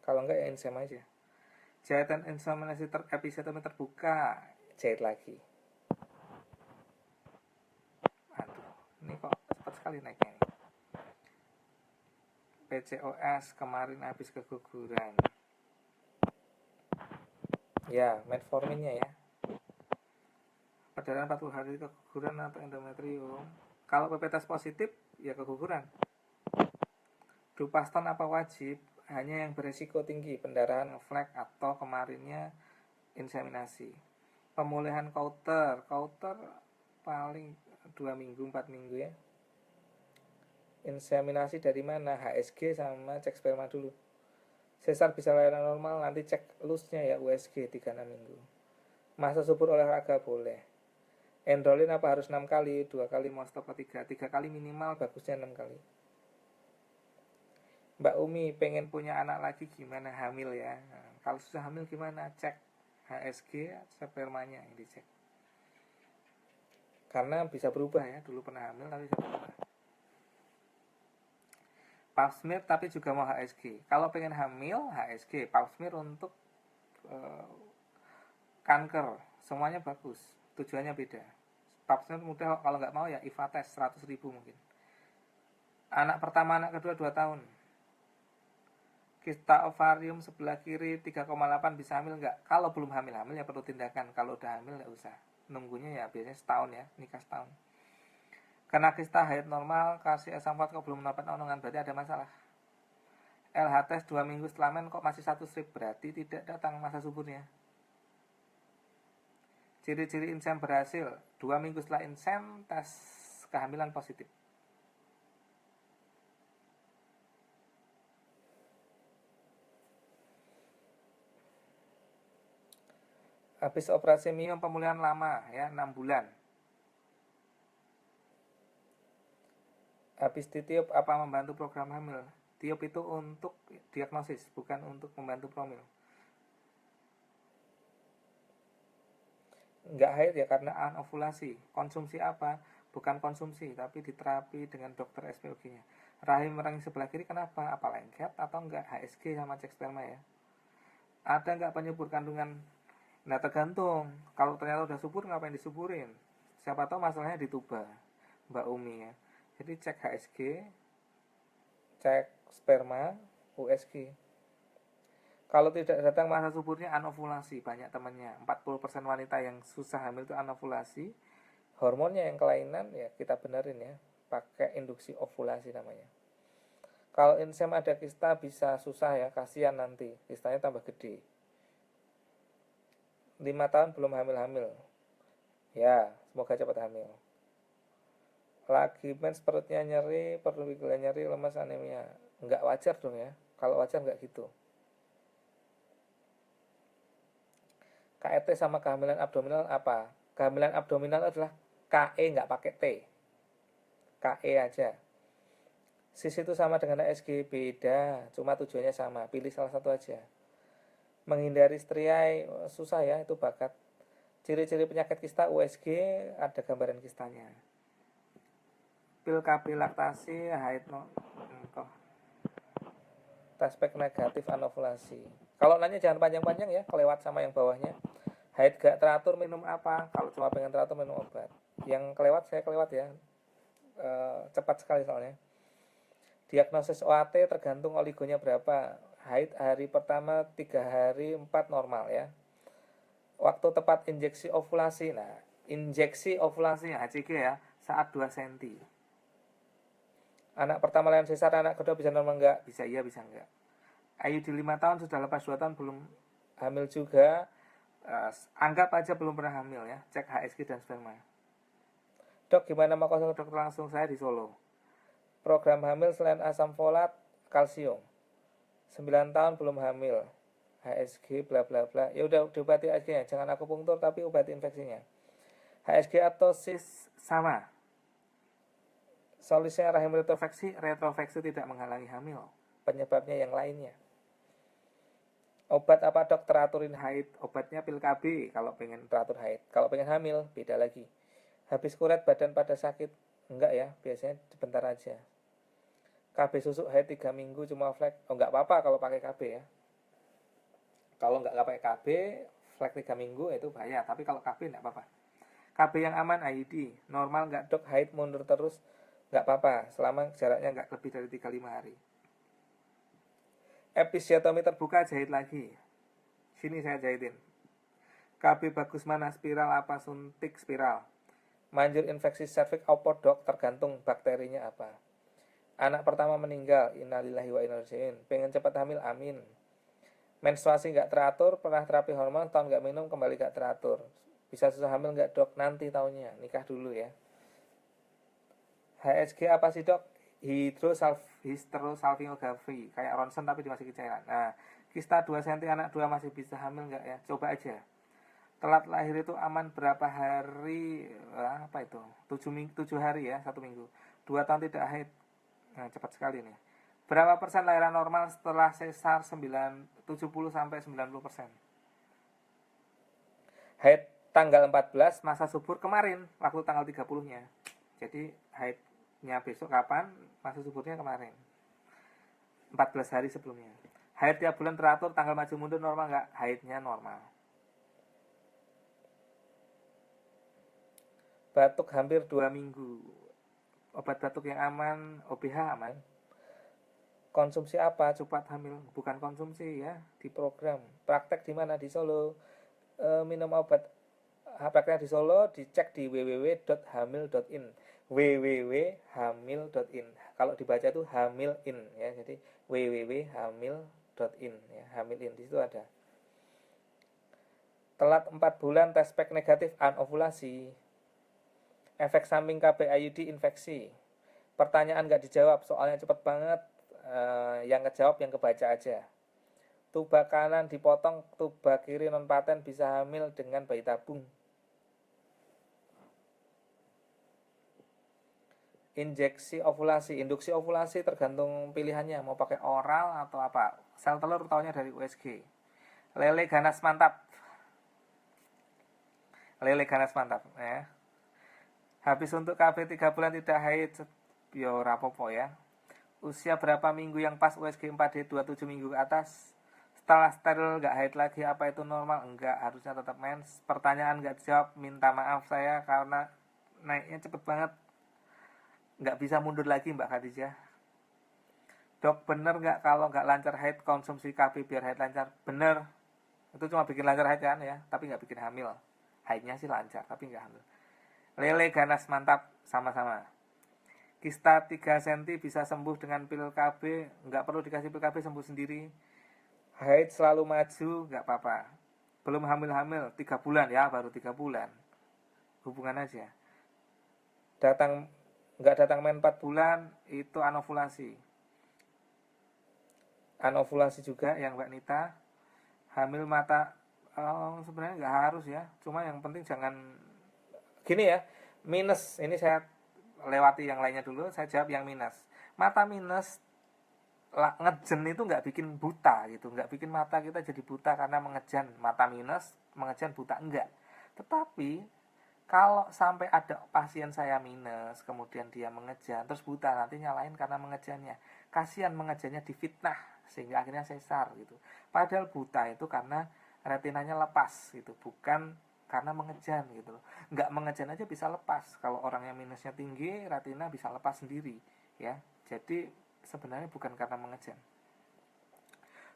Kalau enggak ya insem aja. Jahitan inseminasi episiotomi terbuka, jahit lagi. Aduh, ini kok cepat sekali naiknya nih. PCOS kemarin habis keguguran. Ya, metforminnya ya. Perdana 40 hari keguguran atau endometrium. Kalau PP tes positif, ya keguguran. Dupaston apa wajib? Hanya yang beresiko tinggi, pendarahan, flek, atau kemarinnya inseminasi. Pemulihan kauter paling 2 minggu, 4 minggu ya. Inseminasi dari mana? HSG sama cek sperma dulu. Sesar bisa layanan normal, nanti cek lusnya ya, USG 3-6 minggu. Masa subur olahraga boleh. Enrolin apa harus 6 kali? 2 kali mau stop ke 3 kali minimal, bagusnya 6 kali. Mbak Umi pengen punya anak lagi, gimana hamil ya? Nah, kalau susah hamil gimana? Cek HSG, spermanya yang dicek. Karena bisa berubah ya, dulu pernah hamil tapi bisa berubah. Pap smear tapi juga mau HSG. Kalau pengen hamil, HSG. Pap smear untuk kanker, semuanya bagus. Tujuannya beda. Pap smear mudah, kalau nggak mau ya IVA tes 100.000 mungkin. Anak pertama, anak kedua 2 tahun. Kista ovarium sebelah kiri 3,8 bisa hamil nggak? Kalau belum hamil-hamil ya perlu tindakan. Kalau udah hamil nggak usah. Nunggunya ya biasanya setahun ya, nikah setahun. Karena kista haid normal, kasih S4 kok belum mendapat omongan, berarti ada masalah. LH tes 2 minggu setelah men kok masih 1 strip, berarti tidak datang masa suburnya. Ciri-ciri insem berhasil, 2 minggu setelah insem tes kehamilan positif. Habis operasi miom pemulihan lama ya, 6 bulan. Habis ditiup apa membantu program hamil? Tiup itu untuk diagnosis, bukan untuk membantu promil. Enggak haid ya karena anovulasi. Konsumsi apa? Bukan konsumsi, tapi diterapi dengan dokter SPOG-nya. Rahim merangin sebelah kiri kenapa? Apa lengket atau enggak? HSG sama cek sperma ya. Ada enggak penyubur kandungan? Nah tergantung. Kalau ternyata udah subur ngapain disuburin? Siapa tahu masalahnya di tuba, Mbak Umi ya. Jadi cek HSG, cek sperma, USG. Kalau tidak datang masa suburnya anovulasi, banyak temannya. 40% wanita yang susah hamil itu anovulasi. Hormonnya yang kelainan ya kita benerin ya, pakai induksi ovulasi namanya. Kalau insem ada kista bisa susah ya, kasihan nanti kistanya tambah gede. 5 tahun belum hamil-hamil. Ya, semoga cepat hamil. Lagi mens perutnya nyeri, perut nyeri, lemas, anemia. Enggak wajar dong ya. Kalau wajar enggak gitu. KET sama kehamilan abdominal apa? Kehamilan abdominal adalah KE enggak pakai T. KE aja. Sis itu sama dengan HSG, beda, cuma tujuannya sama. Pilih salah satu aja. Menghindari striai susah ya, itu bakat. Ciri-ciri penyakit kista USG ada gambaran kistanya. Pil KB laktasi, haid Tespek negatif anovulasi. Kalau nanya jangan panjang-panjang ya, kelewat sama yang bawahnya. Haid gak teratur minum apa? Kalau cuma pengen teratur minum obat. Yang kelewat saya kelewat ya. Cepat sekali soalnya. Diagnosis OAT tergantung oligonya berapa. Haid hari pertama 3 hari 4 normal ya. Waktu tepat injeksi ovulasi. Nah, injeksi ovulasi HCG ya saat 2 cm. Anak pertama layan sesar, anak kedua bisa normal enggak? Bisa iya, bisa enggak. Ayu di 5 tahun sudah lepas 2 tahun belum hamil juga. Anggap aja belum pernah hamil ya. Cek HSG dan sperma. Dok, gimana mau konsul dokter langsung? Saya di Solo. Program hamil selain asam folat, kalsium. 9 tahun belum hamil. HSG bla bla bla. Ya udah diobati HSG-nya, jangan akupunktur tapi obati infeksinya. HSG atau sis sama. Solusinya rahim retrofeksi tidak menghalangi hamil. Penyebabnya yang lainnya. Obat apa dok teraturin haid? Obatnya pil KB kalau pengen teratur haid. Kalau pengen hamil beda lagi. Habis kuret badan pada sakit? Enggak ya, biasanya sebentar aja. KB susuk haid 3 minggu cuma flek. Oh enggak apa-apa kalau pakai KB ya. Kalau nggak pakai KB, flag 3 minggu itu bahaya. Tapi kalau KB nggak apa-apa. KB yang aman IUD, normal nggak dok, haid mundur terus nggak apa-apa, selama jaraknya nggak lebih dari 35 hari. Episiotomi terbuka, jahit lagi. Sini saya jahitin. KB bagus mana, spiral apa suntik spiral? Manjur infeksi serviks apa dok, tergantung bakterinya apa. Anak pertama meninggal, innalillahi wa inna ilaihi raji'un. Pengen cepat hamil, amin. Menstruasi nggak teratur, pernah terapi hormon, tahun nggak minum, kembali nggak teratur. Bisa susah hamil nggak dok? Nanti tahunnya, nikah dulu ya. HSG apa sih dok? Hysterosalpingografi, kayak ronsen tapi dimasuki cairan. Nah, kista 2 cm anak 2 masih bisa hamil nggak ya? Coba aja. Telat lahir itu aman berapa hari? Apa itu? 7 hari ya, 1 minggu. 2 tahun tidak haid. Nah, cepat sekali nih. Berapa persen lahiran normal setelah sesar? 70 sampai 90%. Haid tanggal 14, masa subur kemarin, waktu tanggal 30-nya. Jadi haidnya besok kapan? Masa suburnya kemarin. 14 hari sebelumnya. Haid tiap bulan teratur, tanggal maju mundur normal nggak? Haidnya normal. Batuk hampir 2 minggu. Obat batuk yang aman, OBH aman. Konsumsi apa? Cepat hamil, bukan konsumsi ya, di program. Praktek di mana? Di Solo. Minum obat prakteknya di Solo, dicek di www.hamil.in. www.hamil.in. Kalau dibaca itu hamilin ya. Jadi www.hamil.in ya, hamilin di situ ada. Telat 4 bulan tes pack negatif anovulasi. Efek samping KB IUD infeksi. Pertanyaan nggak dijawab, soalnya cepet banget. Yang ngejawab yang kebaca aja. Tuba kanan dipotong, tuba kiri non paten, bisa hamil dengan bayi tabung. Injeksi ovulasi, induksi ovulasi tergantung pilihannya, mau pakai oral atau apa. Sel telur taunya dari USG. Lele ganas mantap. Lele ganas mantap ya. Habis untuk KB 3 bulan tidak haid, yo rapopo ya. Usia berapa minggu yang pas USG 4D 27 minggu ke atas? Setelah steril nggak haid lagi, apa itu normal? Enggak, harusnya tetap mens. Pertanyaan nggak dijawab, minta maaf saya karena naiknya cepet banget. Nggak bisa mundur lagi Mbak Khadijah. Dok, bener nggak kalau nggak lancar haid konsumsi KB biar haid lancar? Bener. Itu cuma bikin lancar haid kan ya, tapi nggak bikin hamil. Haidnya sih lancar, tapi nggak hamil. Lele ganas mantap, sama-sama. Kista 3 cm bisa sembuh dengan pil KB, nggak perlu dikasih pil KB, sembuh sendiri. Haid selalu maju, nggak apa-apa. Belum hamil-hamil 3 bulan ya, baru 3 bulan. Hubungan aja. Nggak datang main 4 bulan, itu anovulasi. Anovulasi juga yang Mbak Nita. Hamil mata, sebenarnya nggak harus ya. Cuma yang penting jangan gini ya, minus. Ini saya lewati yang lainnya dulu, saya jawab yang minus. Mata minus, ngejen itu nggak bikin buta gitu, nggak bikin mata kita jadi buta karena mengejan. Mata minus, mengejan buta, enggak. Tetapi kalau sampai ada pasien saya minus, kemudian dia mengejan, terus buta, nanti nyalain karena mengejannya. Kasihan mengejannya difitnah, sehingga akhirnya sesar gitu. Padahal buta itu karena retinanya lepas gitu, bukan karena mengejan gitu loh. Nggak mengejan aja bisa lepas. Kalau orang yang minusnya tinggi, retina bisa lepas sendiri ya. Jadi sebenarnya bukan karena mengejan.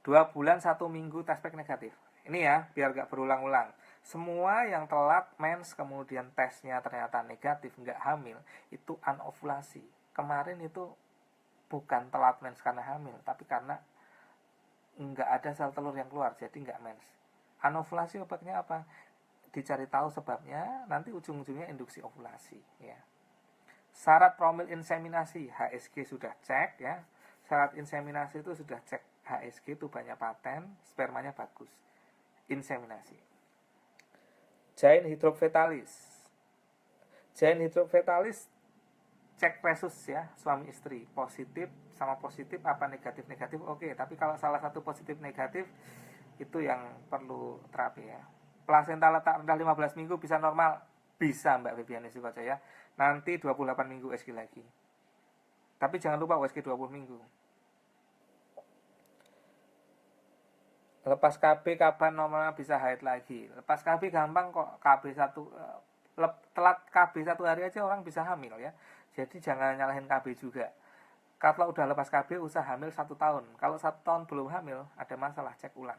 2 bulan 1 minggu tes pack negatif. Ini ya, biar nggak berulang-ulang. Semua yang telat mens kemudian tesnya ternyata negatif, nggak hamil, itu anovulasi. Kemarin itu bukan telat mens karena hamil, tapi karena nggak ada sel telur yang keluar, jadi nggak mens. Anovulasi obatnya apa? Dicari tahu sebabnya, nanti ujung-ujungnya induksi ovulasi ya. Syarat promil inseminasi, HSG sudah cek ya. Syarat inseminasi itu sudah cek HSG itu banyak paten, spermanya bagus. Inseminasi. Jain hidrofetalis. Jain hidrofetalis cek resus ya, suami istri, positif sama positif apa negatif-negatif oke, tapi kalau salah satu positif negatif itu yang perlu terapi ya. Plasenta letak rendah 15 minggu bisa normal? Bisa Mbak Febiani Sukacaya. Nanti 28 minggu USG lagi. Tapi jangan lupa USG 20 minggu. Lepas KB kapan normalnya bisa haid lagi? Lepas KB gampang kok. Telat KB 1 hari aja orang bisa hamil ya. Jadi jangan nyalahin KB juga. Kalau udah lepas KB usah hamil 1 tahun. Kalau 1 tahun belum hamil ada masalah, cek ulang.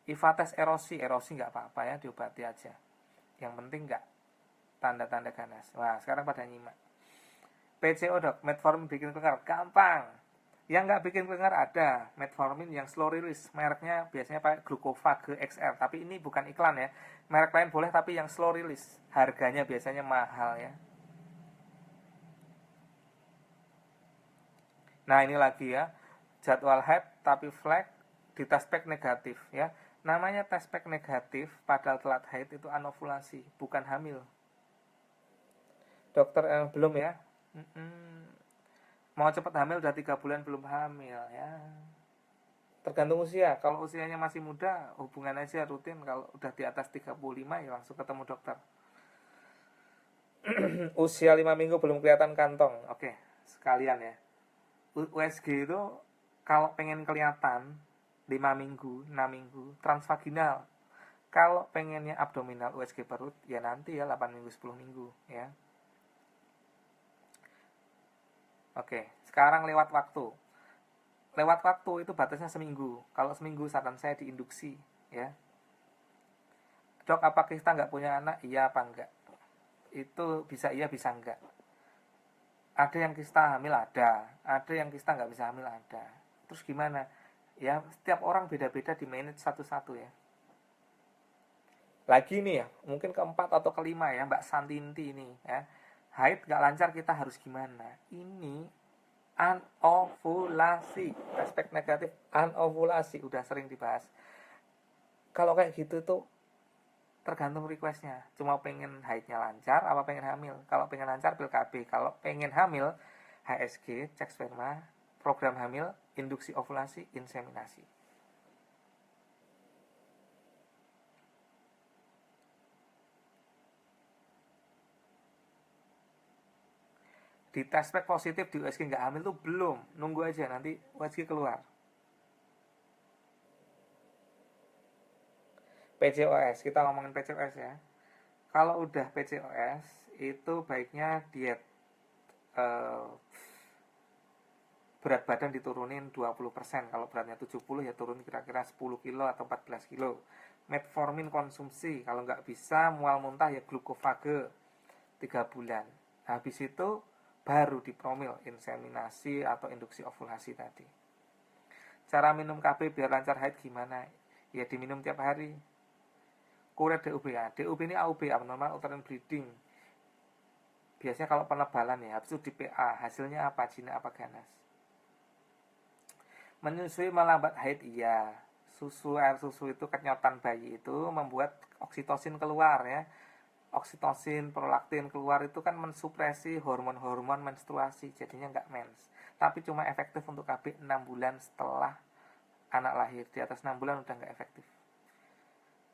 IVA tes erosi nggak apa-apa ya, diobati aja. Yang penting nggak tanda-tanda ganas. Wah sekarang pada nyimak. PCO dok, metformin bikin kelengar, gampang. Yang nggak bikin kelengar ada metformin yang slow release, mereknya biasanya pakai Glucovage XR, tapi ini bukan iklan ya. Merek lain boleh tapi yang slow release, harganya biasanya mahal ya. Nah ini lagi ya, jadwal haid tapi flag di tespek negatif ya. Namanya tespek negatif padahal telat haid itu anovulasi, bukan hamil. Dokter belum ya. Mau cepat hamil udah 3 bulan belum hamil ya. Tergantung usia. Kalau usianya masih muda, hubungan aja rutin. Kalau udah di atas 35 ya langsung ketemu dokter. Usia 5 minggu belum kelihatan kantong. Oke, sekalian ya. USG itu kalau pengen kelihatan 5 minggu, 6 minggu, transvaginal. Kalau pengennya abdominal USG perut, ya nanti ya 8 minggu, 10 minggu ya. Oke, sekarang lewat waktu. Lewat waktu itu batasnya seminggu. Kalau seminggu saran saya diinduksi ya. Dok, apa kita nggak punya anak? Iya apa enggak? Itu bisa iya bisa enggak. Ada yang kista hamil ada yang kista nggak bisa hamil ada. Terus gimana? Ya setiap orang beda-beda di manage satu-satu ya. Lagi nih ya, mungkin keempat atau kelima ya Mbak Santinti ini ya. Haid nggak lancar kita harus gimana? Ini anovulasi, aspek negatif anovulasi udah sering dibahas. Kalau kayak gitu tuh tergantung requestnya. Cuma pengen haidnya lancar apa pengen hamil. Kalau pengen lancar pil KB, kalau pengen hamil HSG, cek sperma, program hamil, induksi ovulasi, inseminasi. Di tespek positif di USG nggak hamil tuh belum, nunggu aja nanti USG keluar. PCOS, kita ngomongin PCOS ya. Kalau udah PCOS itu baiknya diet berat badan diturunin 20%. Kalau beratnya 70 ya turun kira-kira 10 kilo atau 14 kilo. Metformin konsumsi, kalau nggak bisa mual muntah ya glukofage 3 bulan. Habis itu baru dipromil inseminasi atau induksi ovulasi tadi. Cara minum KB biar lancar haid gimana? Ya diminum tiap hari. Kuret DUB ya. DUB ini AUB, abnormal uterine bleeding. Biasanya kalau penebalan ya, habis itu di PA, hasilnya apa? Jina apa ganas? Menyusui melambat haid iya. Air susu itu kenyotan bayi itu membuat oksitosin keluar ya. Oksitosin, prolaktin keluar itu kan mensupresi hormon-hormon menstruasi, jadinya nggak mens. Tapi cuma efektif untuk KB 6 bulan setelah anak lahir. Di atas 6 bulan udah nggak efektif.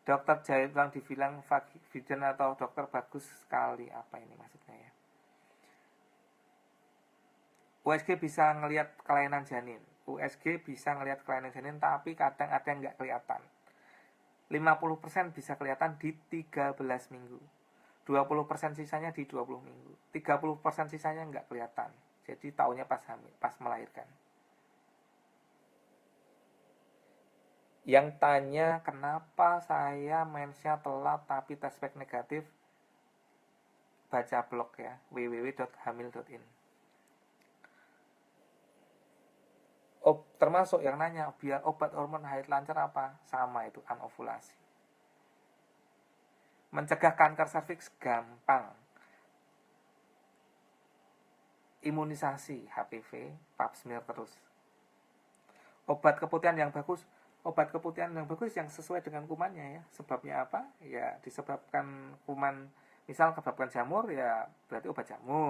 Dokter Jahit bilang dibilang Viden atau dokter bagus sekali. Apa ini maksudnya ya? USG bisa ngelihat kelainan janin. USG bisa ngelihat kelainan janin, tapi kadang ada yang nggak kelihatan. 50% bisa kelihatan di 13 minggu. 20% sisanya di 20 minggu. 30% sisanya nggak kelihatan. Jadi taunya pas hamil, pas melahirkan. Yang tanya kenapa saya mensnya telat tapi tespek negatif, baca blog ya, www.hamil.in. Termasuk yang nanya biar obat hormon haid lancar apa? Sama itu, anovulasi. Mencegah kanker serviks gampang. Imunisasi HPV, pap smear terus. Obat keputihan yang bagus yang sesuai dengan kumannya ya. Sebabnya apa? Ya disebabkan kuman, misal disebabkan jamur ya berarti obat jamur.